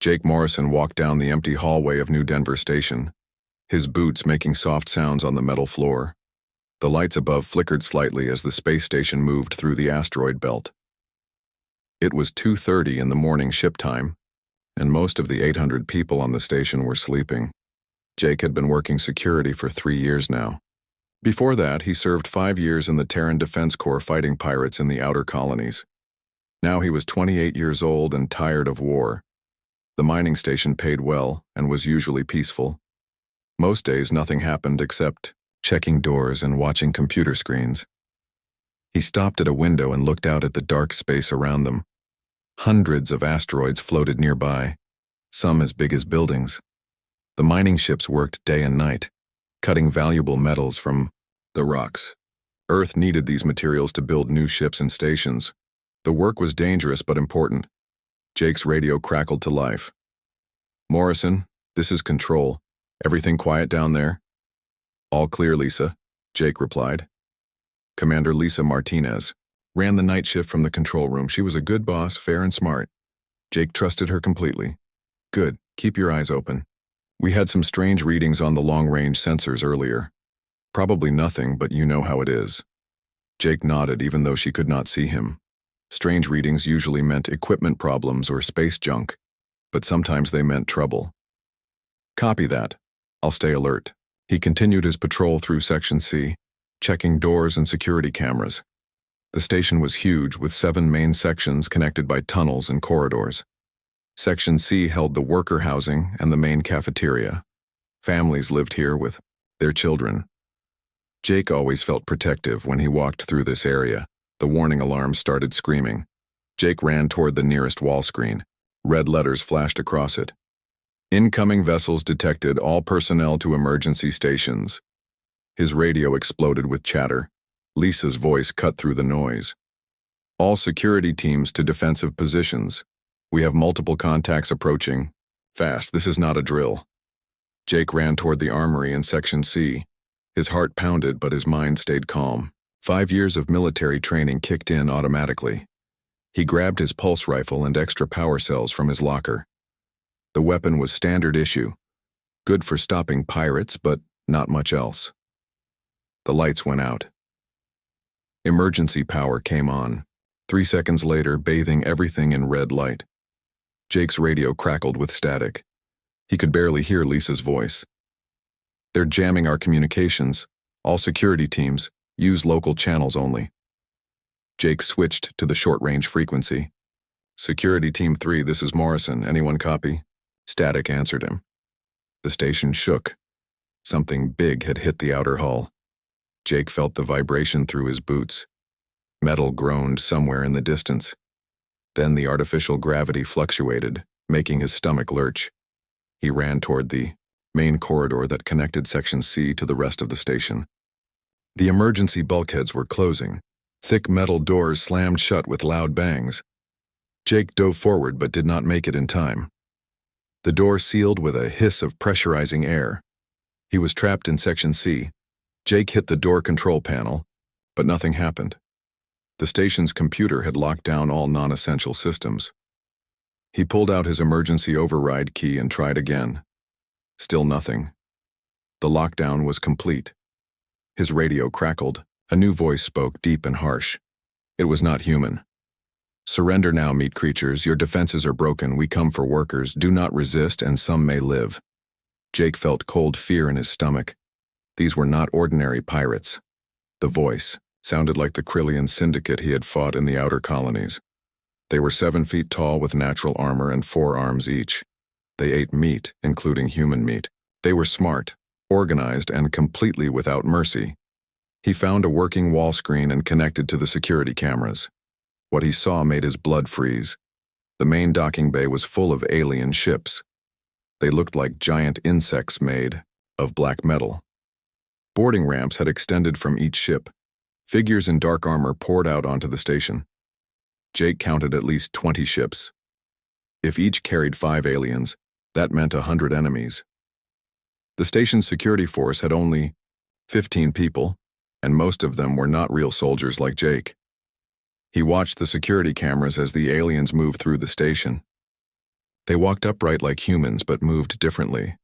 Jake Morrison walked down the empty hallway of New Denver Station, his boots making soft sounds on the metal floor. The lights above flickered slightly as the space station moved through the asteroid belt. It was 2:30 in the morning ship time, and most of the 800 people on the station were sleeping. Jake had been working security for 3 years now. Before that, he served 5 years in the Terran Defense Corps fighting pirates in the outer colonies. Now he was 28 years old and tired of war. The mining station paid well and was usually peaceful. Most days nothing happened except checking doors and watching computer screens. He stopped at a window and looked out at the dark space around them. Hundreds of asteroids floated nearby, some as big as buildings. The mining ships worked day and night, cutting valuable metals from the rocks. Earth needed these materials to build new ships and stations. The work was dangerous but important. Jake's radio crackled to life. "Morrison, this is Control. Everything quiet down there?" "All clear, Lisa," Jake replied. Commander Lisa Martinez ran the night shift from the control room. She was a good boss, fair and smart. Jake trusted her completely. "Good, keep your eyes open. We had some strange readings on the long-range sensors earlier. Probably nothing, but you know how it is." Jake nodded even though she could not see him. Strange readings usually meant equipment problems or space junk, but sometimes they meant trouble. "Copy that. I'll stay alert." He continued his patrol through Section C, checking doors and security cameras. The station was huge, with 7 main sections connected by tunnels and corridors. Section C held the worker housing and the main cafeteria. Families lived here with their children. Jake always felt protective when he walked through this area. The warning alarm started screaming. Jake ran toward the nearest wall screen. Red letters flashed across it. "Incoming vessels detected. All personnel to emergency stations." His radio exploded with chatter. Lisa's voice cut through the noise. "All security teams to defensive positions. We have multiple contacts approaching. Fast, this is not a drill." Jake ran toward the armory in Section C. His heart pounded, but his mind stayed calm. 5 years of military training kicked in automatically. He grabbed his pulse rifle and extra power cells from his locker. The weapon was standard issue, good for stopping pirates, but not much else. The lights went out. Emergency power came on, 3 seconds later bathing everything in red light. Jake's radio crackled with static. He could barely hear Lisa's voice. "They're jamming our communications. All security teams, use local channels only." Jake switched to the short-range frequency. "Security Team 3, this is Morrison. Anyone copy?" Static answered him. The station shook. Something big had hit the outer hull. Jake felt the vibration through his boots. Metal groaned somewhere in the distance. Then the artificial gravity fluctuated, making his stomach lurch. He ran toward the main corridor that connected Section C to the rest of the station. The emergency bulkheads were closing. Thick metal doors slammed shut with loud bangs. Jake dove forward but did not make it in time. The door sealed with a hiss of pressurizing air. He was trapped in Section C. Jake hit the door control panel, but nothing happened. The station's computer had locked down all non-essential systems. He pulled out his emergency override key and tried again. Still nothing. The lockdown was complete. His radio crackled. A new voice spoke, deep and harsh. It was not human. "Surrender now, meat creatures. Your defenses are broken. We come for workers. Do not resist, and some may live." Jake felt cold fear in his stomach. These were not ordinary pirates. The voice sounded like the Krillian syndicate he had fought in the outer colonies. They were 7 feet tall with natural armor and 4 arms each. They ate meat, including human meat. They were smart, organized, and completely without mercy. He found a working wall screen and connected to the security cameras. What he saw made his blood freeze. The main docking bay was full of alien ships. They looked like giant insects made of black metal. Boarding ramps had extended from each ship. Figures in dark armor poured out onto the station. Jake counted at least 20 ships. If each carried 5 aliens, that meant 100 enemies. The station's security force had only 15 people, and most of them were not real soldiers like Jake. He watched the security cameras as the aliens moved through the station. They walked upright like humans but moved differently.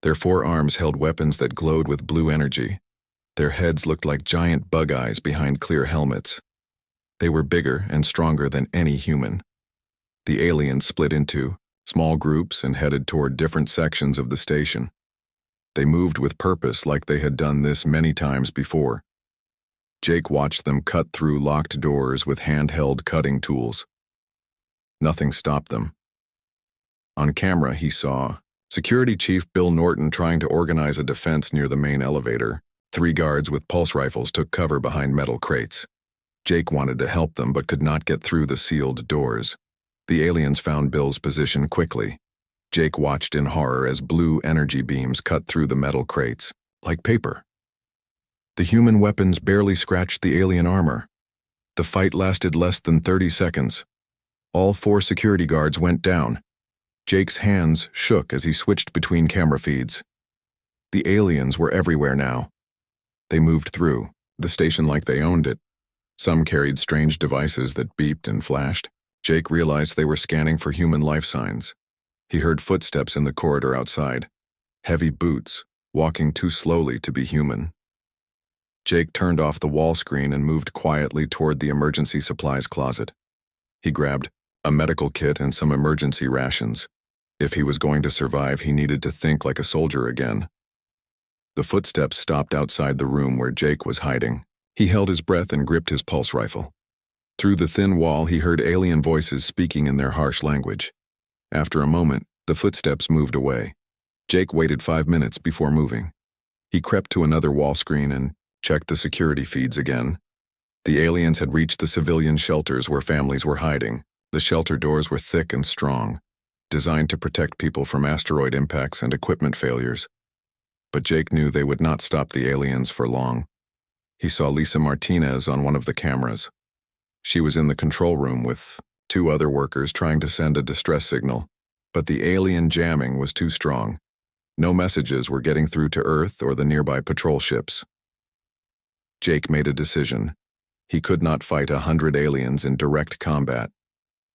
Their forearms held weapons that glowed with blue energy. Their heads looked like giant bug eyes behind clear helmets. They were bigger and stronger than any human. The aliens split into small groups and headed toward different sections of the station. They moved with purpose like they had done this many times before. Jake watched them cut through locked doors with handheld cutting tools. Nothing stopped them. On camera, he saw Security Chief Bill Norton trying to organize a defense near the main elevator. 3 guards with pulse rifles took cover behind metal crates. Jake wanted to help them but could not get through the sealed doors. The aliens found Bill's position quickly. Jake watched in horror as blue energy beams cut through the metal crates, like paper. The human weapons barely scratched the alien armor. The fight lasted less than 30 seconds. All 4 security guards went down. Jake's hands shook as he switched between camera feeds. The aliens were everywhere now. They moved through the station like they owned it. Some carried strange devices that beeped and flashed. Jake realized they were scanning for human life signs. He heard footsteps in the corridor outside. Heavy boots, walking too slowly to be human. Jake turned off the wall screen and moved quietly toward the emergency supplies closet. He grabbed a medical kit and some emergency rations. If he was going to survive, he needed to think like a soldier again. The footsteps stopped outside the room where Jake was hiding. He held his breath and gripped his pulse rifle. Through the thin wall, he heard alien voices speaking in their harsh language. After a moment, the footsteps moved away. Jake waited 5 minutes before moving. He crept to another wall screen and checked the security feeds again. The aliens had reached the civilian shelters where families were hiding. The shelter doors were thick and strong, designed to protect people from asteroid impacts and equipment failures. But Jake knew they would not stop the aliens for long. He saw Lisa Martinez on one of the cameras. She was in the control room with 2 other workers trying to send a distress signal, but the alien jamming was too strong. No messages were getting through to Earth or the nearby patrol ships. Jake made a decision. He could not fight 100 aliens in direct combat.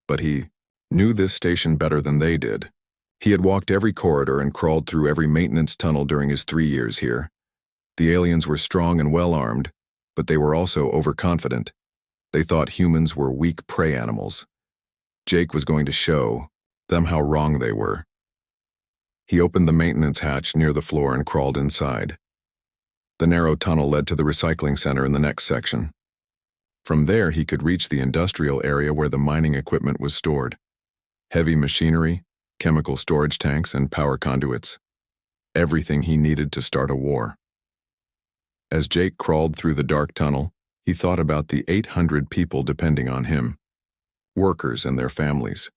But he knew this station better than they did. He had walked every corridor and crawled through every maintenance tunnel during his 3 years here. The aliens were strong and well-armed, but they were also overconfident. They thought humans were weak prey animals. Jake was going to show them how wrong they were. He opened the maintenance hatch near the floor and crawled inside. The narrow tunnel led to the recycling center in the next section. From there, he could reach the industrial area where the mining equipment was stored. Heavy machinery, chemical storage tanks, and power conduits. Everything he needed to start a war. As Jake crawled through the dark tunnel, he thought about the 800 people depending on him. Workers and their families.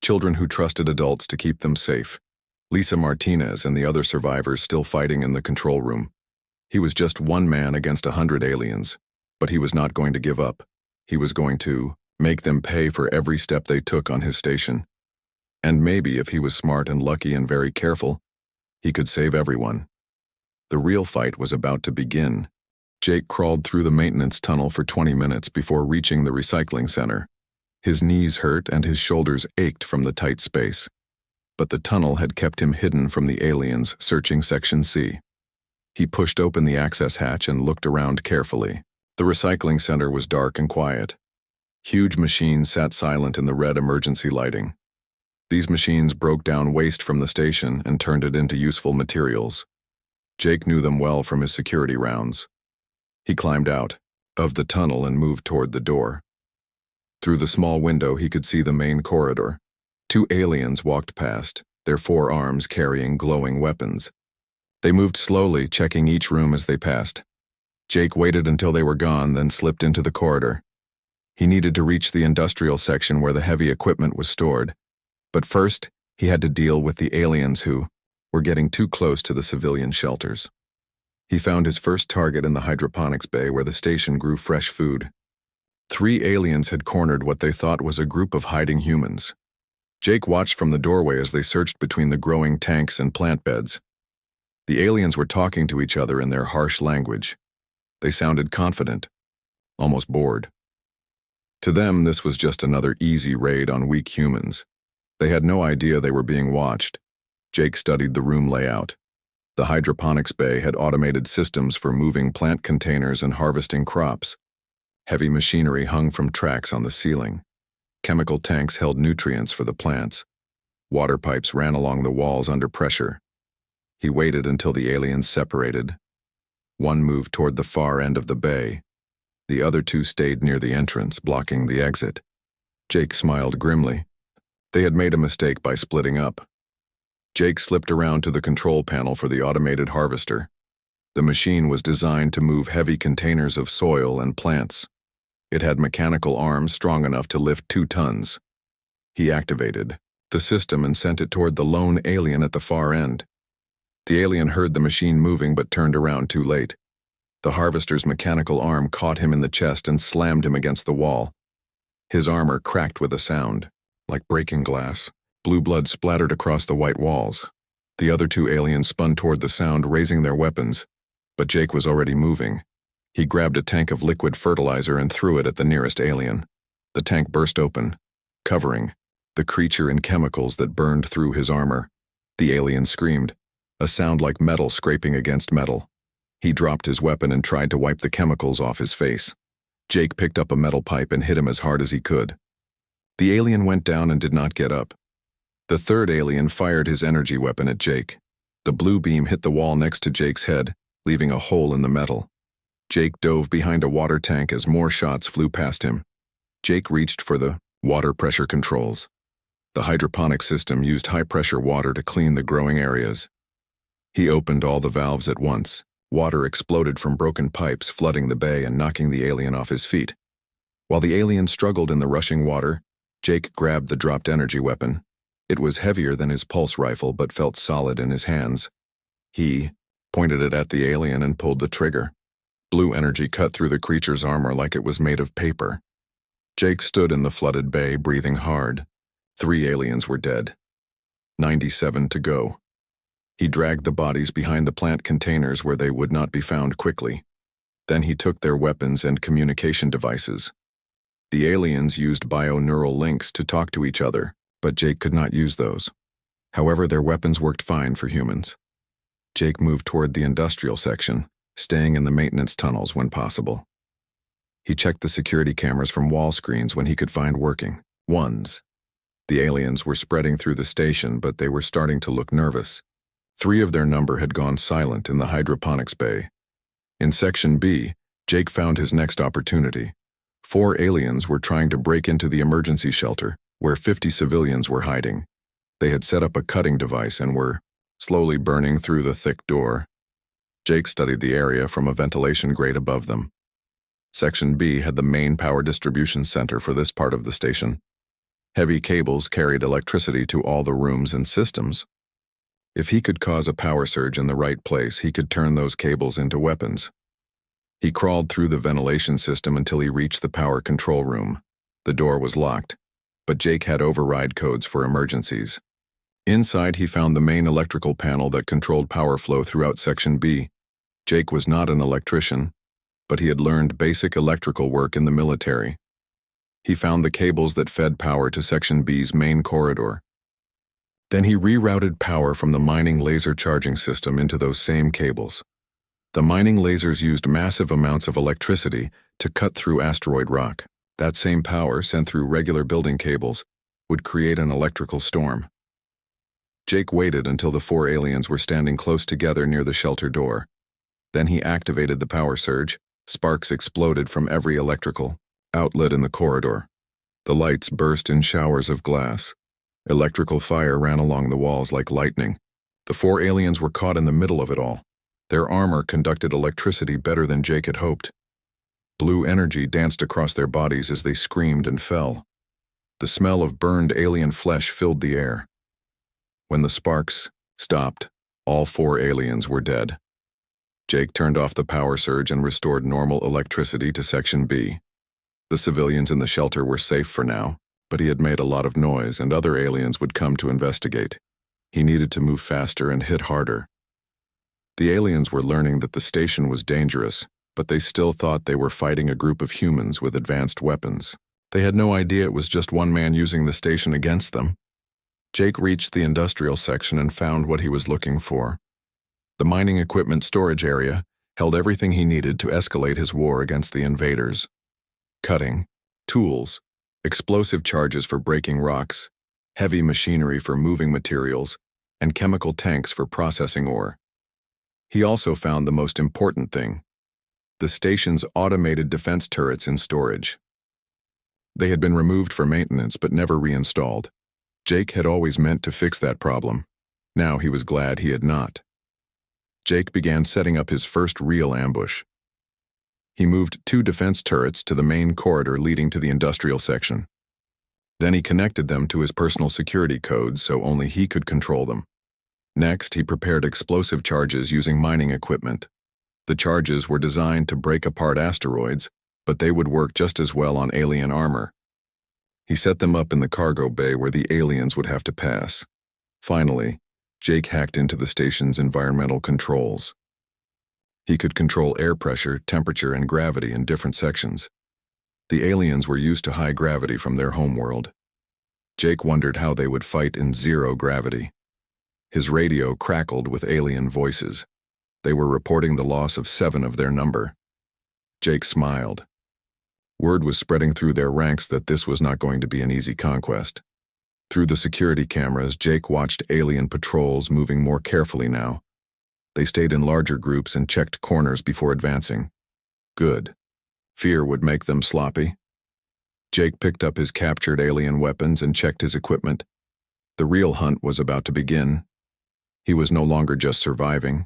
Children who trusted adults to keep them safe. Lisa Martinez and the other survivors still fighting in the control room. He was just one man against 100 aliens, but he was not going to give up. He was going to make them pay for every step they took on his station. And maybe if he was smart and lucky and very careful, he could save everyone. The real fight was about to begin. Jake crawled through the maintenance tunnel for 20 minutes before reaching the recycling center. His knees hurt and his shoulders ached from the tight space. But the tunnel had kept him hidden from the aliens searching Section C. He pushed open the access hatch and looked around carefully. The recycling center was dark and quiet. Huge machines sat silent in the red emergency lighting. These machines broke down waste from the station and turned it into useful materials. Jake knew them well from his security rounds. He climbed out of the tunnel and moved toward the door. Through the small window, he could see the main corridor. 2 aliens walked past, their forearms carrying glowing weapons. They moved slowly, checking each room as they passed. Jake waited until they were gone, then slipped into the corridor. He needed to reach the industrial section where the heavy equipment was stored. But first, he had to deal with the aliens who were getting too close to the civilian shelters. He found his first target in the hydroponics bay where the station grew fresh food. 3 aliens had cornered what they thought was a group of hiding humans. Jake watched from the doorway as they searched between the growing tanks and plant beds. The aliens were talking to each other in their harsh language. They sounded confident, almost bored. To them, this was just another easy raid on weak humans. They had no idea they were being watched. Jake studied the room layout. The hydroponics bay had automated systems for moving plant containers and harvesting crops. Heavy machinery hung from tracks on the ceiling. Chemical tanks held nutrients for the plants. Water pipes ran along the walls under pressure. He waited until the aliens separated. One moved toward the far end of the bay. The other two stayed near the entrance, blocking the exit. Jake smiled grimly. They had made a mistake by splitting up. Jake slipped around to the control panel for the automated harvester. The machine was designed to move heavy containers of soil and plants. It had mechanical arms strong enough to lift 2 tons. He activated the system and sent it toward the lone alien at the far end. The alien heard the machine moving but turned around too late. The harvester's mechanical arm caught him in the chest and slammed him against the wall. His armor cracked with a sound, like breaking glass. Blue blood splattered across the white walls. The other 2 aliens spun toward the sound, raising their weapons. But Jake was already moving. He grabbed a tank of liquid fertilizer and threw it at the nearest alien. The tank burst open, covering the creature in chemicals that burned through his armor. The alien screamed, a sound like metal scraping against metal. He dropped his weapon and tried to wipe the chemicals off his face. Jake picked up a metal pipe and hit him as hard as he could. The alien went down and did not get up. The third alien fired his energy weapon at Jake. The blue beam hit the wall next to Jake's head, leaving a hole in the metal. Jake dove behind a water tank as more shots flew past him. Jake reached for the water pressure controls. The hydroponic system used high-pressure water to clean the growing areas. He opened all the valves at once. Water exploded from broken pipes, flooding the bay and knocking the alien off his feet. While the alien struggled in the rushing water, Jake grabbed the dropped energy weapon. It was heavier than his pulse rifle but felt solid in his hands. He pointed it at the alien and pulled the trigger. Blue energy cut through the creature's armor like it was made of paper. Jake stood in the flooded bay, breathing hard. 3 aliens were dead. 97 to go. He dragged the bodies behind the plant containers where they would not be found quickly. Then he took their weapons and communication devices. The aliens used bio-neural links to talk to each other, but Jake could not use those. However, their weapons worked fine for humans. Jake moved toward the industrial section, staying in the maintenance tunnels when possible. He checked the security cameras from wall screens when he could find working ones. The aliens were spreading through the station, but they were starting to look nervous. 3 of their number had gone silent in the hydroponics bay. In Section B, Jake found his next opportunity. 4 aliens were trying to break into the emergency shelter, where 50 civilians were hiding. They had set up a cutting device and were slowly burning through the thick door. Jake studied the area from a ventilation grate above them. Section B had the main power distribution center for this part of the station. Heavy cables carried electricity to all the rooms and systems. If he could cause a power surge in the right place, he could turn those cables into weapons. He crawled through the ventilation system until he reached the power control room. The door was locked, but Jake had override codes for emergencies. Inside, he found the main electrical panel that controlled power flow throughout Section B. Jake was not an electrician, but he had learned basic electrical work in the military. He found the cables that fed power to Section B's main corridor. Then he rerouted power from the mining laser charging system into those same cables. The mining lasers used massive amounts of electricity to cut through asteroid rock. That same power, sent through regular building cables, would create an electrical storm. Jake waited until the 4 aliens were standing close together near the shelter door. Then he activated the power surge. Sparks exploded from every electrical outlet in the corridor. The lights burst in showers of glass. Electrical fire ran along the walls like lightning. The 4 aliens were caught in the middle of it all. Their armor conducted electricity better than Jake had hoped. Blue energy danced across their bodies as they screamed and fell. The smell of burned alien flesh filled the air. When the sparks stopped, all 4 aliens were dead. Jake turned off the power surge and restored normal electricity to Section B. The civilians in the shelter were safe for now, but he had made a lot of noise and other aliens would come to investigate. He needed to move faster and hit harder. The aliens were learning that the station was dangerous, but they still thought they were fighting a group of humans with advanced weapons. They had no idea it was just one man using the station against them. Jake reached the industrial section and found what he was looking for. The mining equipment storage area held everything he needed to escalate his war against the invaders. Cutting, tools, explosive charges for breaking rocks, heavy machinery for moving materials, and chemical tanks for processing ore. He also found the most important thing: the station's automated defense turrets in storage. They had been removed for maintenance but never reinstalled. Jake had always meant to fix that problem. Now he was glad he had not. Jake began setting up his first real ambush. He moved 2 defense turrets to the main corridor leading to the industrial section. Then he connected them to his personal security codes so only he could control them. Next, he prepared explosive charges using mining equipment. The charges were designed to break apart asteroids, but they would work just as well on alien armor. He set them up in the cargo bay where the aliens would have to pass. Finally, Jake hacked into the station's environmental controls. He could control air pressure, temperature, and gravity in different sections. The aliens were used to high gravity from their homeworld. Jake wondered how they would fight in zero gravity. His radio crackled with alien voices. They were reporting the loss of 7 of their number. Jake smiled. Word was spreading through their ranks that this was not going to be an easy conquest. Through the security cameras, Jake watched alien patrols moving more carefully now. They stayed in larger groups and checked corners before advancing. Good. Fear would make them sloppy. Jake picked up his captured alien weapons and checked his equipment. The real hunt was about to begin. He was no longer just surviving.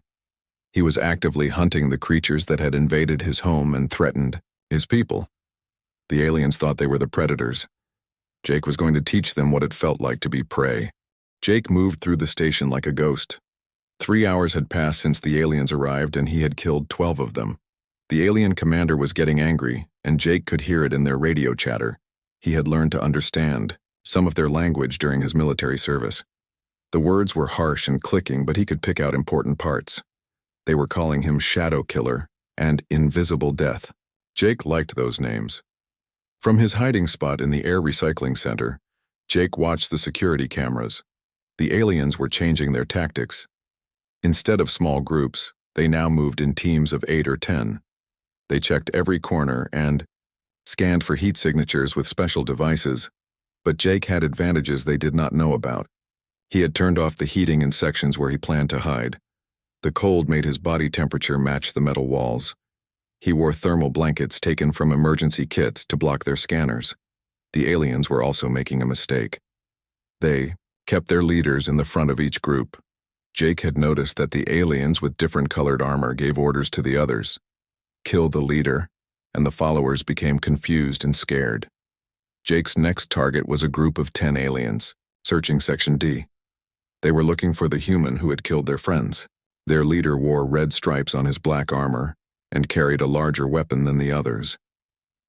He was actively hunting the creatures that had invaded his home and threatened his people. The aliens thought they were the predators. Jake was going to teach them what it felt like to be prey. Jake moved through the station like a ghost. 3 hours had passed since the aliens arrived and he had killed 12 of them. The alien commander was getting angry, and Jake could hear it in their radio chatter. He had learned to understand some of their language during his military service. The words were harsh and clicking, but he could pick out important parts. They were calling him Shadow Killer and Invisible Death. Jake liked those names. From his hiding spot in the air recycling center, Jake watched the security cameras. The aliens were changing their tactics. Instead of small groups, they now moved in teams of 8 or 10. They checked every corner and scanned for heat signatures with special devices, but Jake had advantages they did not know about. He had turned off the heating in sections where he planned to hide. The cold made his body temperature match the metal walls. He wore thermal blankets taken from emergency kits to block their scanners. The aliens were also making a mistake. They kept their leaders in the front of each group. Jake had noticed that the aliens with different colored armor gave orders to the others. Kill the leader, and the followers became confused and scared. Jake's next target was a group of 10 aliens, searching Section D. They were looking for the human who had killed their friends. Their leader wore red stripes on his black armor and carried a larger weapon than the others.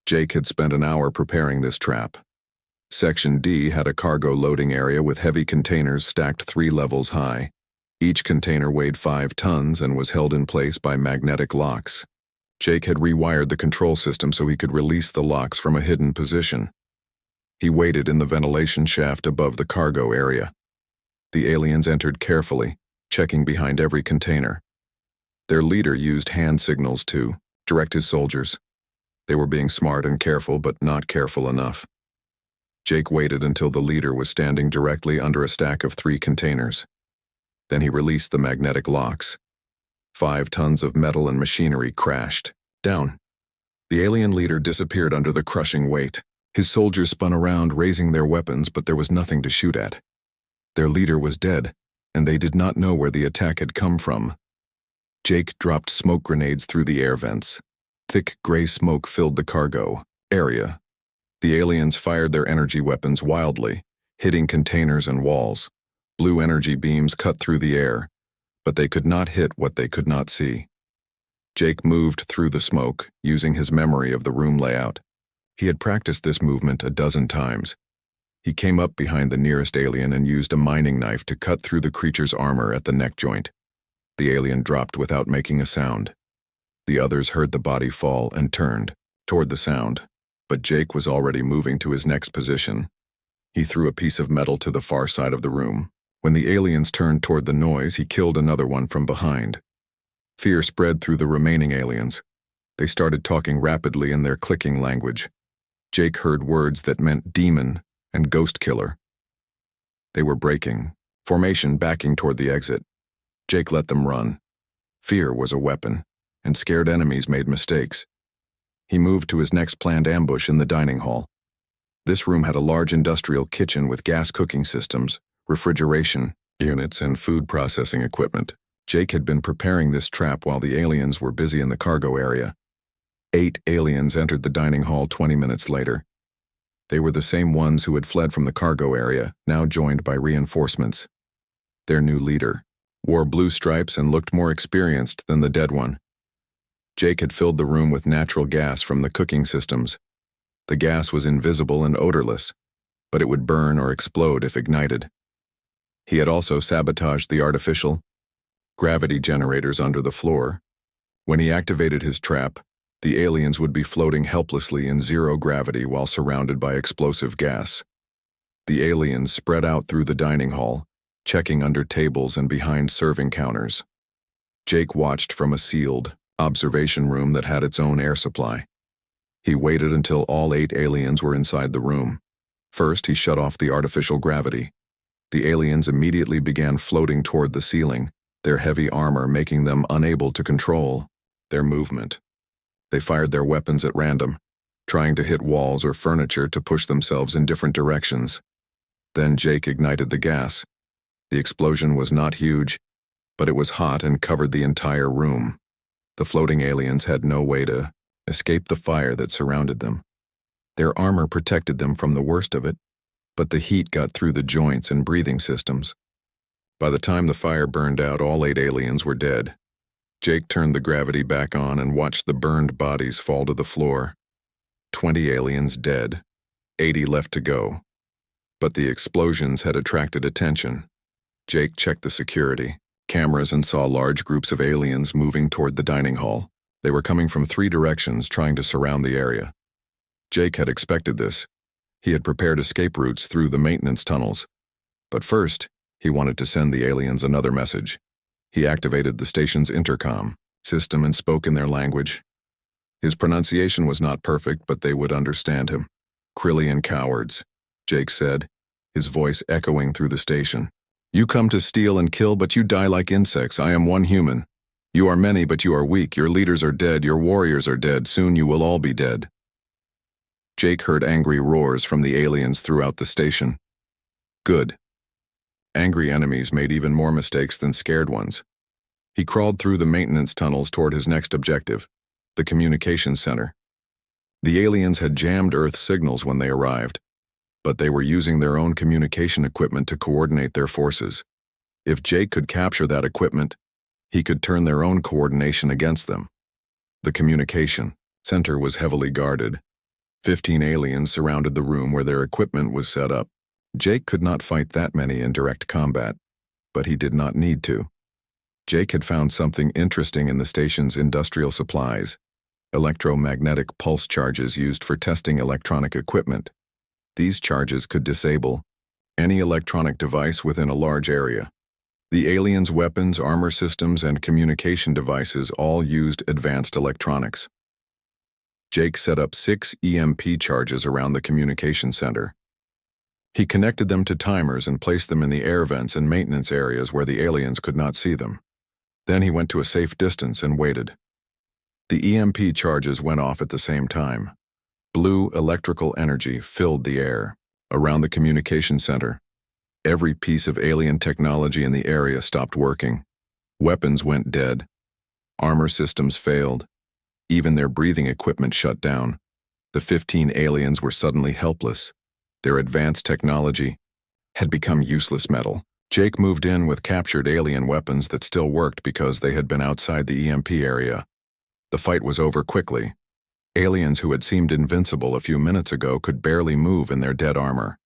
Jake had spent an hour preparing this trap. Section D had a cargo loading area with heavy containers stacked 3 levels high. Each container weighed 5 tons and was held in place by magnetic locks. Jake had rewired the control system so he could release the locks from a hidden position. He waited in the ventilation shaft above the cargo area. The aliens entered carefully, checking behind every container. Their leader used hand signals to direct his soldiers. They were being smart and careful, but not careful enough. Jake waited until the leader was standing directly under a stack of 3 containers. Then he released the magnetic locks. 5 tons of metal and machinery crashed down. The alien leader disappeared under the crushing weight. His soldiers spun around, raising their weapons, but there was nothing to shoot at. Their leader was dead, and they did not know where the attack had come from. Jake dropped smoke grenades through the air vents. Thick gray smoke filled the cargo area. The aliens fired their energy weapons wildly, hitting containers and walls. Blue energy beams cut through the air, but they could not hit what they could not see. Jake moved through the smoke, using his memory of the room layout. He had practiced this movement a dozen times. He came up behind the nearest alien and used a mining knife to cut through the creature's armor at the neck joint. The alien dropped without making a sound. The others heard the body fall and turned toward the sound, but Jake was already moving to his next position. He threw a piece of metal to the far side of the room. When the aliens turned toward the noise, he killed another one from behind. Fear spread through the remaining aliens. They started talking rapidly in their clicking language. Jake heard words that meant demon and ghost killer. They were breaking, formation backing toward the exit. Jake let them run. Fear was a weapon, and scared enemies made mistakes. He moved to his next planned ambush in the dining hall. This room had a large industrial kitchen with gas cooking systems, refrigeration units, and food processing equipment. Jake had been preparing this trap while the aliens were busy in the cargo area. 8 aliens entered the dining hall 20 minutes later. They were the same ones who had fled from the cargo area, now joined by reinforcements. Their new leader wore blue stripes and looked more experienced than the dead one. Jake had filled the room with natural gas from the cooking systems. The gas was invisible and odorless, but it would burn or explode if ignited. He had also sabotaged the artificial gravity generators under the floor. When he activated his trap, the aliens would be floating helplessly in zero gravity while surrounded by explosive gas. The aliens spread out through the dining hall, checking under tables and behind serving counters. Jake watched from a sealed observation room that had its own air supply. He waited until all 8 aliens were inside the room. First, he shut off the artificial gravity. The aliens immediately began floating toward the ceiling, their heavy armor making them unable to control their movement. They fired their weapons at random, trying to hit walls or furniture to push themselves in different directions. Then Jake ignited the gas. The explosion was not huge, but it was hot and covered the entire room. The floating aliens had no way to escape the fire that surrounded them. Their armor protected them from the worst of it, but the heat got through the joints and breathing systems. By the time the fire burned out, all 8 aliens were dead. Jake turned the gravity back on and watched the burned bodies fall to the floor. 20 aliens dead, 80 left to go. But the explosions had attracted attention. Jake checked the security cameras and saw large groups of aliens moving toward the dining hall. They were coming from 3 directions, trying to surround the area. Jake had expected this. He had prepared escape routes through the maintenance tunnels. But first, he wanted to send the aliens another message. He activated the station's intercom system and spoke in their language. His pronunciation was not perfect, but they would understand him. "Krillian cowards," Jake said, his voice echoing through the station. "You come to steal and kill, but you die like insects. I am one human. You are many, but you are weak. Your leaders are dead. Your warriors are dead. Soon you will all be dead." Jake heard angry roars from the aliens throughout the station. Good. Angry enemies made even more mistakes than scared ones. He crawled through the maintenance tunnels toward his next objective, the communications center. The aliens had jammed Earth signals when they arrived, but they were using their own communication equipment to coordinate their forces. If Jake could capture that equipment, he could turn their own coordination against them. The communication center was heavily guarded. 15 aliens surrounded the room where their equipment was set up. Jake could not fight that many in direct combat, but he did not need to. Jake had found something interesting in the station's industrial supplies: electromagnetic pulse charges used for testing electronic equipment. These charges could disable any electronic device within a large area. The aliens' weapons, armor systems, and communication devices all used advanced electronics. Jake set up 6 EMP charges around the communication center. He connected them to timers and placed them in the air vents and maintenance areas where the aliens could not see them. Then he went to a safe distance and waited. The EMP charges went off at the same time. Blue electrical energy filled the air around the communication center. Every piece of alien technology in the area stopped working. Weapons went dead. Armor systems failed. Even their breathing equipment shut down. The 15 aliens were suddenly helpless. Their advanced technology had become useless metal. Jake moved in with captured alien weapons that still worked because they had been outside the EMP area. The fight was over quickly. Aliens who had seemed invincible a few minutes ago could barely move in their dead armor.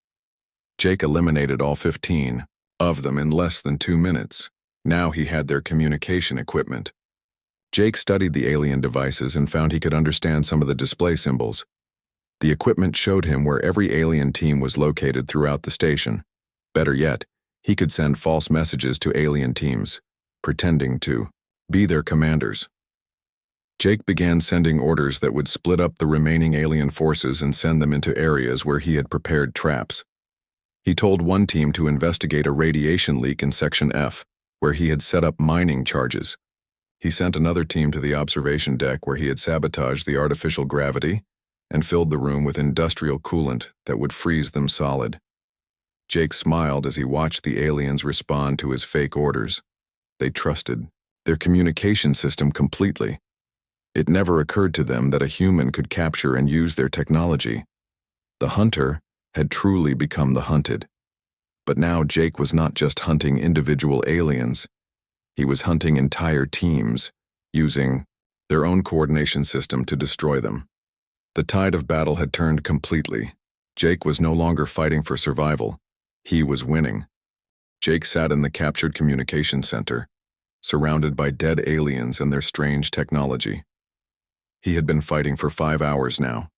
Jake eliminated all 15 of them in less than 2 minutes. Now he had their communication equipment. Jake studied the alien devices and found he could understand some of the display symbols. The equipment showed him where every alien team was located throughout the station. Better yet, he could send false messages to alien teams, pretending to be their commanders. Jake began sending orders that would split up the remaining alien forces and send them into areas where he had prepared traps. He told one team to investigate a radiation leak in Section F, where he had set up mining charges. He sent another team to the observation deck where he had sabotaged the artificial gravity and filled the room with industrial coolant that would freeze them solid. Jake smiled as he watched the aliens respond to his fake orders. They trusted their communication system completely. It never occurred to them that a human could capture and use their technology. The hunter had truly become the hunted. But now Jake was not just hunting individual aliens. He was hunting entire teams, using their own coordination system to destroy them. The tide of battle had turned completely. Jake was no longer fighting for survival. He was winning. Jake sat in the captured communication center, surrounded by dead aliens and their strange technology. He had been fighting for 5 hours now.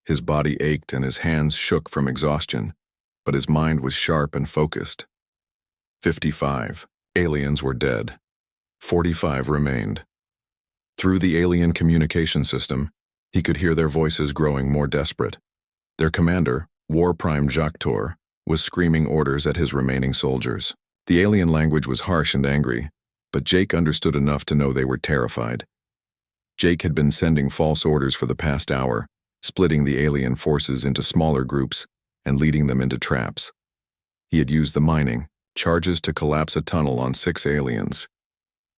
His body ached and his hands shook from exhaustion, but his mind was sharp and focused. 55 aliens were dead. 45 remained. Through the alien communication system, he could hear their voices growing more desperate. Their commander, War Prime Jactor, was screaming orders at his remaining soldiers. The alien language was harsh and angry, but Jake understood enough to know they were terrified. Jake had been sending false orders for the past hour, splitting the alien forces into smaller groups and leading them into traps. He had used the mining charges to collapse a tunnel on 6 aliens.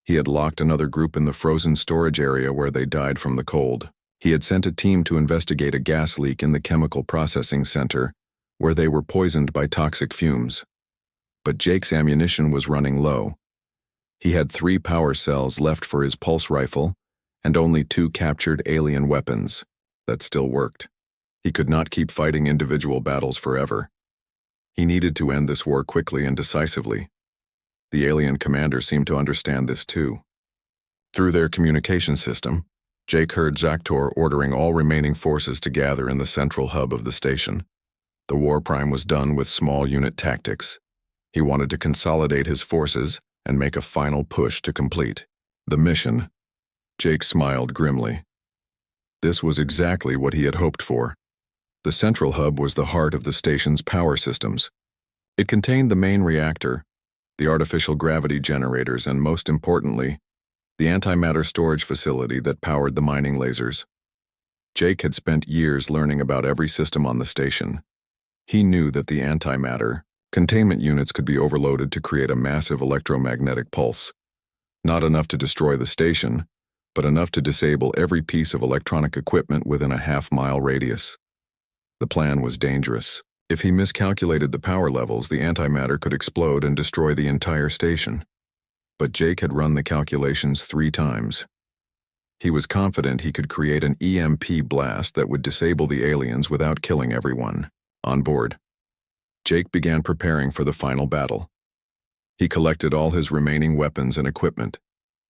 He had locked another group in the frozen storage area where they died from the cold. He had sent a team to investigate a gas leak in the chemical processing center, where they were poisoned by toxic fumes. But Jake's ammunition was running low. He had 3 power cells left for his pulse rifle and only 2 captured alien weapons that still worked. He could not keep fighting individual battles forever. He needed to end this war quickly and decisively. The alien commander seemed to understand this too. Through their communication system, Jake heard Jactor ordering all remaining forces to gather in the central hub of the station. The War Prime was done with small unit tactics. He wanted to consolidate his forces and make a final push to complete the mission. Jake smiled grimly. This was exactly what he had hoped for. The central hub was the heart of the station's power systems. It contained the main reactor, the artificial gravity generators, and most importantly, the antimatter storage facility that powered the mining lasers. Jake had spent years learning about every system on the station. He knew that the antimatter containment units could be overloaded to create a massive electromagnetic pulse. Not enough to destroy the station, but enough to disable every piece of electronic equipment within a half-mile radius. The plan was dangerous. If he miscalculated the power levels, the antimatter could explode and destroy the entire station. But Jake had run the calculations 3 times. He was confident he could create an EMP blast that would disable the aliens without killing everyone on board. Jake began preparing for the final battle. He collected all his remaining weapons and equipment.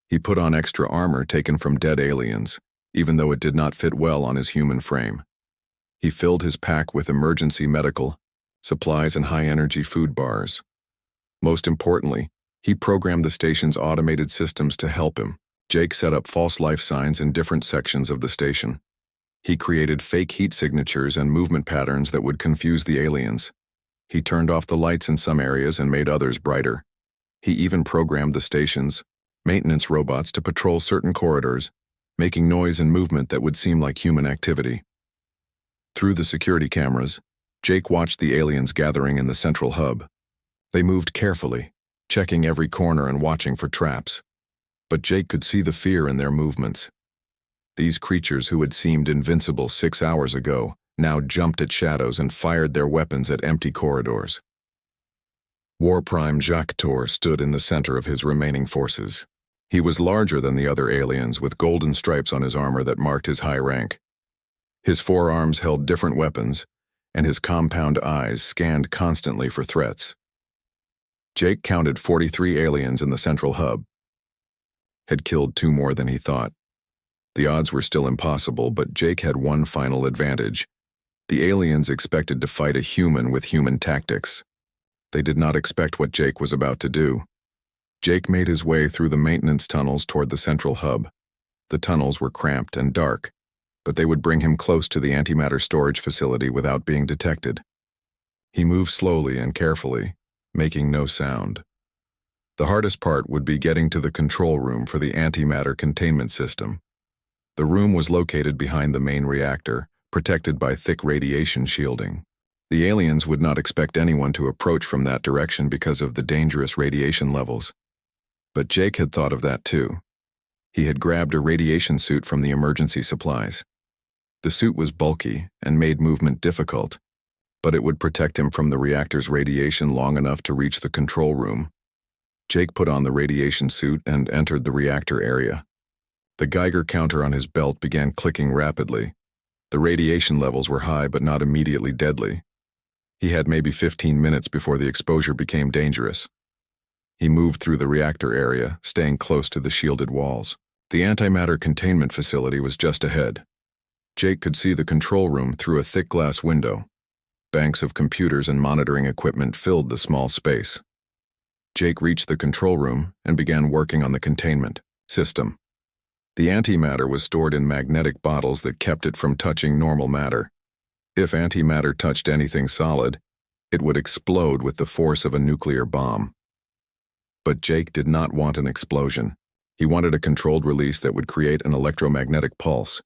He put on extra armor taken from dead aliens, even though it did not fit well on his human frame. He filled his pack with emergency medical supplies and high-energy food bars. Most importantly, he programmed the station's automated systems to help him. Jake set up false life signs in different sections of the station. He created fake heat signatures and movement patterns that would confuse the aliens. He turned off the lights in some areas and made others brighter. He even programmed the station's maintenance robots to patrol certain corridors, making noise and movement that would seem like human activity. Through the security cameras, Jake watched the aliens gathering in the central hub. They moved carefully, checking every corner and watching for traps. But Jake could see the fear in their movements. These creatures who had seemed invincible 6 hours ago now jumped at shadows and fired their weapons at empty corridors. War Prime Jactor stood in the center of his remaining forces. He was larger than the other aliens, with golden stripes on his armor that marked his high rank. His forearms held different weapons, and his compound eyes scanned constantly for threats. Jake counted 43 aliens in the central hub. Had killed 2 more than he thought. The odds were still impossible, but Jake had one final advantage. The aliens expected to fight a human with human tactics. They did not expect what Jake was about to do. Jake made his way through the maintenance tunnels toward the central hub. The tunnels were cramped and dark, but they would bring him close to the antimatter storage facility without being detected. He moved slowly and carefully, making no sound. The hardest part would be getting to the control room for the antimatter containment system. The room was located behind the main reactor, protected by thick radiation shielding. The aliens would not expect anyone to approach from that direction because of the dangerous radiation levels. But Jake had thought of that too. He had grabbed a radiation suit from the emergency supplies. The suit was bulky and made movement difficult, but it would protect him from the reactor's radiation long enough to reach the control room. Jake put on the radiation suit and entered the reactor area. The Geiger counter on his belt began clicking rapidly. The radiation levels were high but not immediately deadly. He had maybe 15 minutes before the exposure became dangerous. He moved through the reactor area, staying close to the shielded walls. The antimatter containment facility was just ahead. Jake could see the control room through a thick glass window. Banks of computers and monitoring equipment filled the small space. Jake reached the control room and began working on the containment system. The antimatter was stored in magnetic bottles that kept it from touching normal matter. If antimatter touched anything solid, it would explode with the force of a nuclear bomb. But Jake did not want an explosion. He wanted a controlled release that would create an electromagnetic pulse.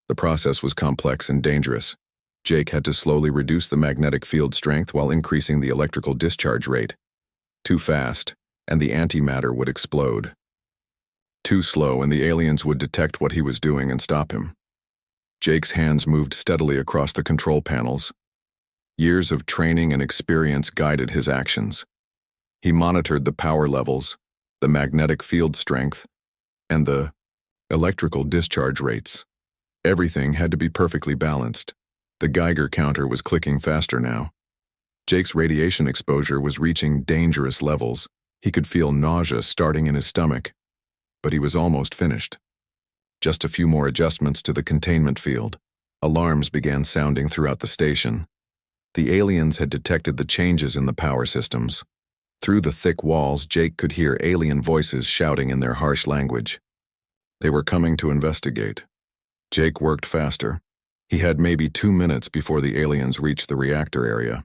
The process was complex and dangerous. Jake had to slowly reduce the magnetic field strength while increasing the electrical discharge rate. Too fast, and the antimatter would explode. Too slow, and the aliens would detect what he was doing and stop him. Jake's hands moved steadily across the control panels. Years of training and experience guided his actions. He monitored the power levels, the magnetic field strength, and the electrical discharge rates. Everything had to be perfectly balanced. The Geiger counter was clicking faster now. Jake's radiation exposure was reaching dangerous levels. He could feel nausea starting in his stomach, but he was almost finished. Just a few more adjustments to the containment field. Alarms began sounding throughout the station. The aliens had detected the changes in the power systems. Through the thick walls, Jake could hear alien voices shouting in their harsh language. They were coming to investigate. Jake worked faster. He had maybe 2 minutes before the aliens reached the reactor area.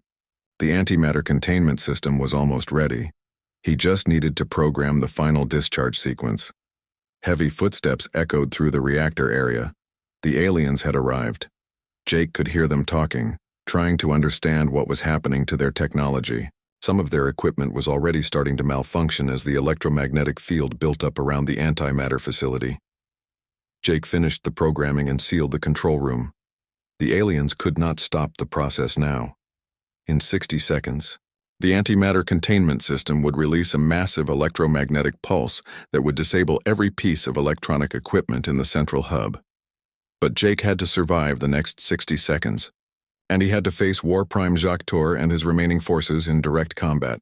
The antimatter containment system was almost ready. He just needed to program the final discharge sequence. Heavy footsteps echoed through the reactor area. The aliens had arrived. Jake could hear them talking, trying to understand what was happening to their technology. Some of their equipment was already starting to malfunction as the electromagnetic field built up around the antimatter facility. Jake finished the programming and sealed the control room. The aliens could not stop the process now. In 60 seconds, the antimatter containment system would release a massive electromagnetic pulse that would disable every piece of electronic equipment in the central hub. But Jake had to survive the next 60 seconds, and he had to face War Prime Jacques Tour and his remaining forces in direct combat.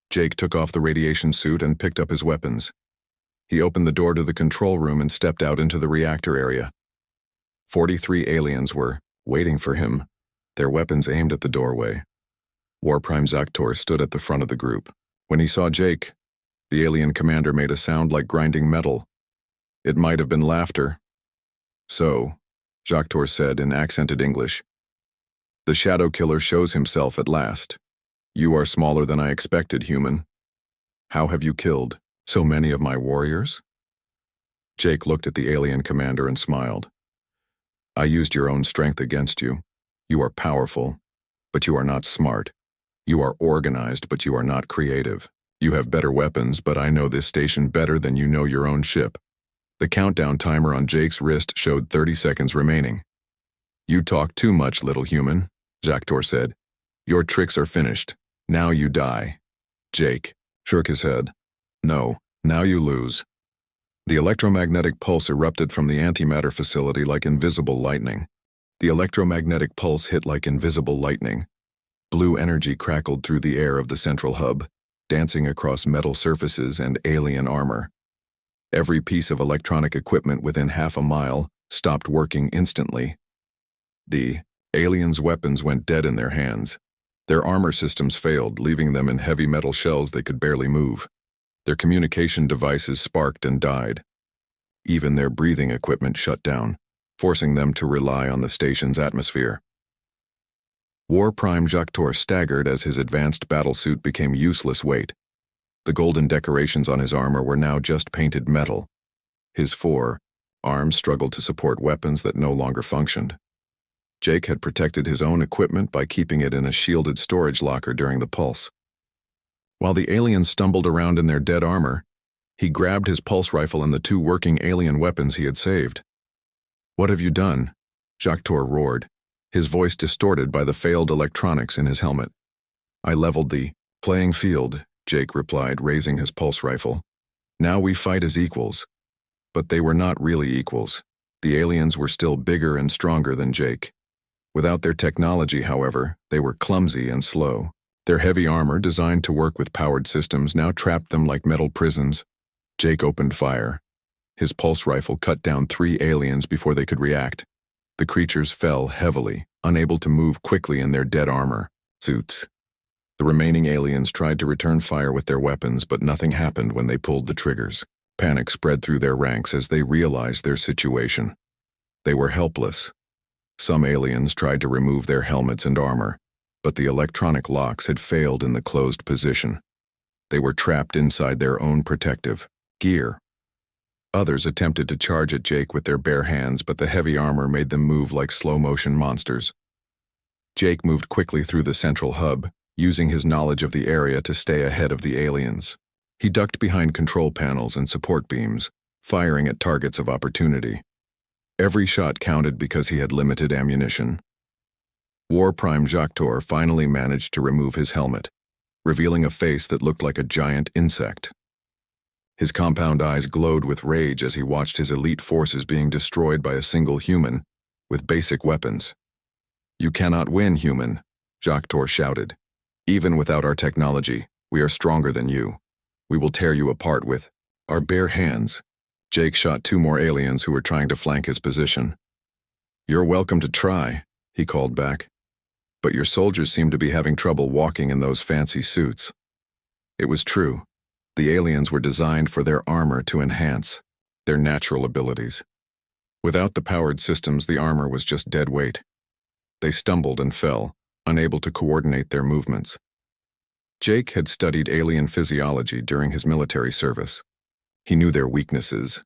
Jake took off the radiation suit and picked up his weapons. He opened the door to the control room and stepped out into the reactor area. 43 aliens were waiting for him, their weapons aimed at the doorway. War Prime Zaktor stood at the front of the group. When he saw Jake, the alien commander made a sound like grinding metal. It might have been laughter. "So," Zaktor said in accented English, "the Shadow Killer shows himself at last. You are smaller than I expected, human. How have you killed so many of my warriors?" Jake looked at the alien commander and smiled. "I used your own strength against you. You are powerful, but you are not smart. You are organized, but you are not creative. You have better weapons, but I know this station better than you know your own ship." The countdown timer on Jake's wrist showed 30 seconds remaining. "You talk too much, little human," Zaktor said. "Your tricks are finished. Now you die." Jake shook his head. "No, now you lose." The electromagnetic pulse erupted from the antimatter facility like invisible lightning. The electromagnetic pulse hit like invisible lightning. Blue energy crackled through the air of the central hub, dancing across metal surfaces and alien armor. Every piece of electronic equipment within half a mile stopped working instantly. The Aliens' weapons went dead in their hands. Their armor systems failed, leaving them in heavy metal shells they could barely move. Their communication devices sparked and died. Even their breathing equipment shut down, forcing them to rely on the station's atmosphere. War Prime Jactor staggered as his advanced battlesuit became useless weight. The golden decorations on his armor were now just painted metal. His arms struggled to support weapons that no longer functioned. Jake had protected his own equipment by keeping it in a shielded storage locker during the pulse. While the aliens stumbled around in their dead armor, he grabbed his pulse rifle and the two working alien weapons he had saved. "What have you done?" Jactor roared, his voice distorted by the failed electronics in his helmet. "I leveled the playing field," Jake replied, raising his pulse rifle. "Now we fight as equals." But they were not really equals. The aliens were still bigger and stronger than Jake. Without their technology, however, they were clumsy and slow. Their heavy armor, designed to work with powered systems, now trapped them like metal prisons. Jake opened fire. His pulse rifle cut down 3 aliens before they could react. The creatures fell heavily, unable to move quickly in their dead armor suits. The remaining aliens tried to return fire with their weapons, but nothing happened when they pulled the triggers. Panic spread through their ranks as they realized their situation. They were helpless. Some aliens tried to remove their helmets and armor, but the electronic locks had failed in the closed position. They were trapped inside their own protective gear. Others attempted to charge at Jake with their bare hands, but the heavy armor made them move like slow-motion monsters. Jake moved quickly through the central hub, using his knowledge of the area to stay ahead of the aliens. He ducked behind control panels and support beams, firing at targets of opportunity. Every shot counted because he had limited ammunition. War Prime Jactor finally managed to remove his helmet, revealing a face that looked like a giant insect. His compound eyes glowed with rage as he watched his elite forces being destroyed by a single human with basic weapons. "You cannot win, human," Jactor shouted. "Even without our technology, we are stronger than you. We will tear you apart with our bare hands." Jake shot 2 more aliens who were trying to flank his position. "You're welcome to try," he called back. "But your soldiers seem to be having trouble walking in those fancy suits." It was true. The aliens were designed for their armor to enhance their natural abilities. Without the powered systems, the armor was just dead weight. They stumbled and fell, unable to coordinate their movements. Jake had studied alien physiology during his military service. He knew their weaknesses.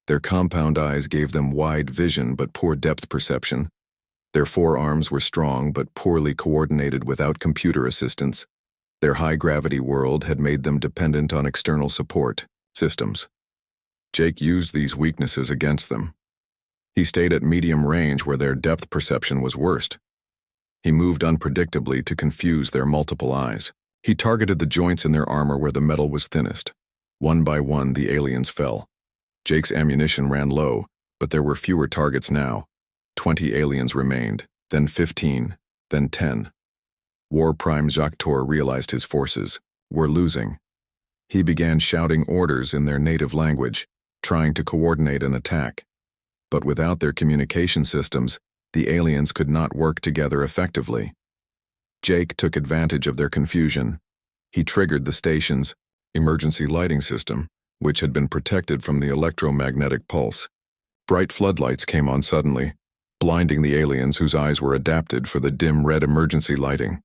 Their compound eyes gave them wide vision but poor depth perception. Their forearms were strong but poorly coordinated without computer assistance. Their high-gravity world had made them dependent on external support systems. Jake used these weaknesses against them. He stayed at medium range where their depth perception was worst. He moved unpredictably to confuse their multiple eyes. He targeted the joints in their armor where the metal was thinnest. One by one, the aliens fell. Jake's ammunition ran low, but there were fewer targets now. 20 aliens remained, then 15, then 10. War Prime Jactor realized his forces were losing. He began shouting orders in their native language, trying to coordinate an attack. But without their communication systems, the aliens could not work together effectively. Jake took advantage of their confusion. He triggered the station's emergency lighting system, which had been protected from the electromagnetic pulse. Bright floodlights came on suddenly, blinding the aliens whose eyes were adapted for the dim red emergency lighting.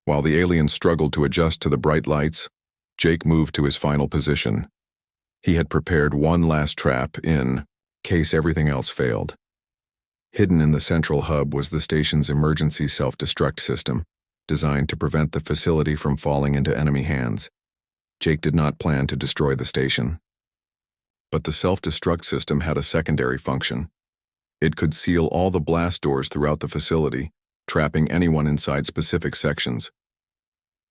While the aliens struggled to adjust to the bright lights, Jake moved to his final position. He had prepared one last trap in case everything else failed. Hidden in the central hub was the station's emergency self-destruct system, designed to prevent the facility from falling into enemy hands. Jake did not plan to destroy the station. But the self-destruct system had a secondary function. It could seal all the blast doors throughout the facility, trapping anyone inside specific sections.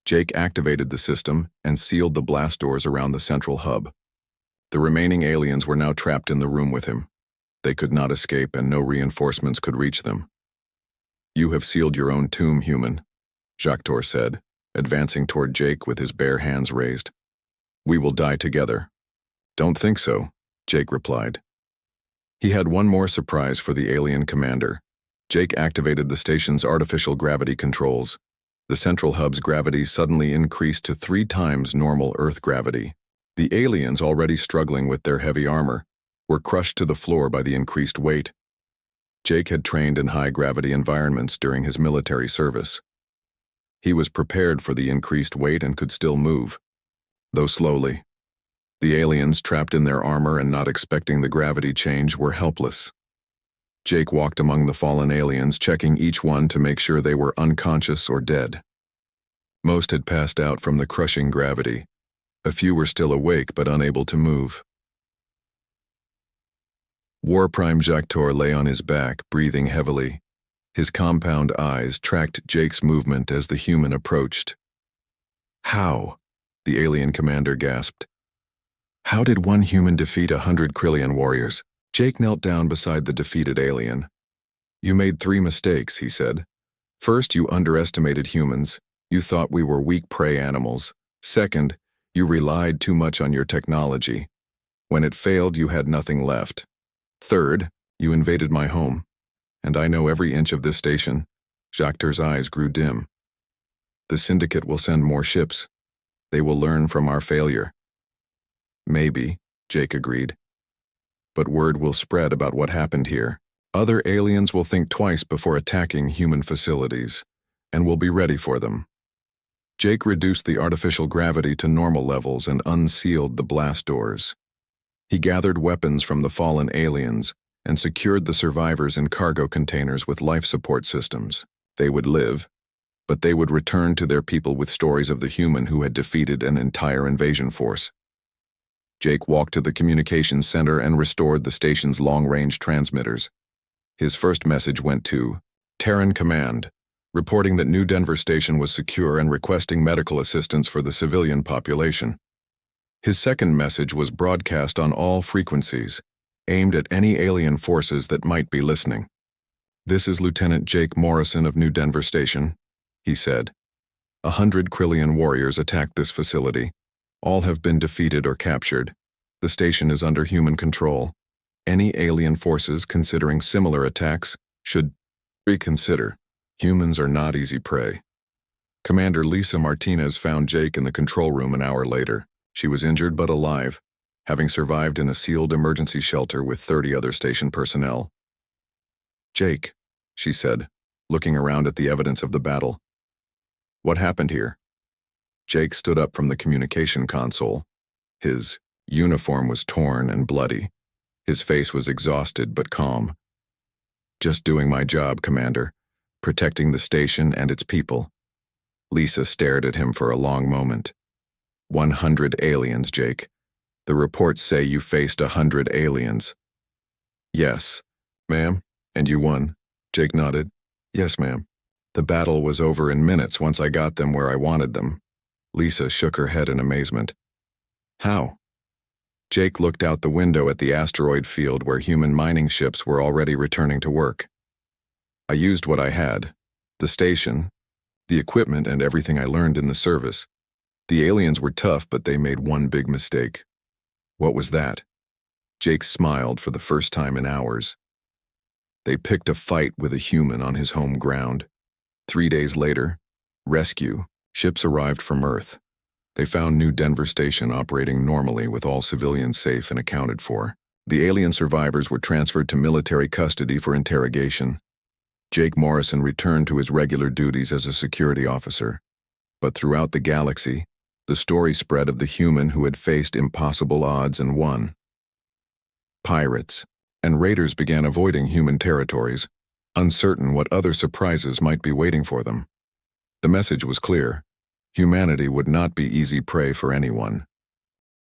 Jake activated the system and sealed the blast doors around the central hub. The remaining aliens were now trapped in the room with him. They could not escape and no reinforcements could reach them. "You have sealed your own tomb, human," Jactor said, advancing toward Jake with his bare hands raised. "We will die together." "Don't think so," Jake replied. He had one more surprise for the alien commander. Jake activated the station's artificial gravity controls. The central hub's gravity suddenly increased to 3 times normal Earth gravity. The aliens, already struggling with their heavy armor, were crushed to the floor by the increased weight. Jake had trained in high-gravity environments during his military service. He was prepared for the increased weight and could still move, though slowly. The aliens, trapped in their armor and not expecting the gravity change, were helpless. Jake walked among the fallen aliens, checking each one to make sure they were unconscious or dead. Most had passed out from the crushing gravity. A few were still awake but unable to move. War Prime Jactor lay on his back, breathing heavily. His compound eyes tracked Jake's movement as the human approached. "How?" the alien commander gasped. "How did one human defeat 100 Krillian warriors?" Jake knelt down beside the defeated alien. "You made 3 mistakes," he said. "First, you underestimated humans. You thought we were weak prey animals. Second, you relied too much on your technology. When it failed, you had nothing left. Third, you invaded my home. And I know every inch of this station." Jactor's eyes grew dim. "The Syndicate will send more ships. They will learn from our failure." "Maybe," Jake agreed. "But word will spread about what happened here. Other aliens will think twice before attacking human facilities, and will be ready for them." Jake reduced the artificial gravity to normal levels and unsealed the blast doors. He gathered weapons from the fallen aliens and secured the survivors in cargo containers with life support systems. They would live, but they would return to their people with stories of the human who had defeated an entire invasion force. Jake walked to the communications center and restored the station's long-range transmitters. His first message went to Terran Command, reporting that New Denver Station was secure and requesting medical assistance for the civilian population. His second message was broadcast on all frequencies, aimed at any alien forces that might be listening. "This is Lieutenant Jake Morrison of New Denver Station," he said. 100 Krillian warriors attacked this facility. All have been defeated or captured. The station is under human control. Any alien forces considering similar attacks should reconsider. Humans are not easy prey. Commander Lisa Martinez found Jake in the control room an hour later. She was injured but alive, having survived in a sealed emergency shelter with 30 other station personnel. "Jake," she said, looking around at the evidence of the battle. "What happened here?" Jake stood up from the communication console. His uniform was torn and bloody. His face was exhausted but calm. "Just doing my job, Commander, protecting the station and its people." Lisa stared at him for a long moment. 100 aliens, Jake. The reports say you faced 100 aliens." "Yes, ma'am, and you won." Jake nodded. "Yes, ma'am. The battle was over in minutes once I got them where I wanted them." Lisa shook her head in amazement. "How?" Jake looked out the window at the asteroid field where human mining ships were already returning to work. "I used what I had. The station, the equipment, and everything I learned in the service. The aliens were tough, but they made one big mistake." "What was that?" Jake smiled for the first time in hours. "They picked a fight with a human on his home ground. 3 days later, rescue ships arrived from Earth. They found New Denver Station operating normally with all civilians safe and accounted for. The alien survivors were transferred to military custody for interrogation. Jake Morrison returned to his regular duties as a security officer. But throughout the galaxy, the story spread of the human who had faced impossible odds and won. Pirates and raiders began avoiding human territories, uncertain what other surprises might be waiting for them. The message was clear. Humanity would not be easy prey for anyone.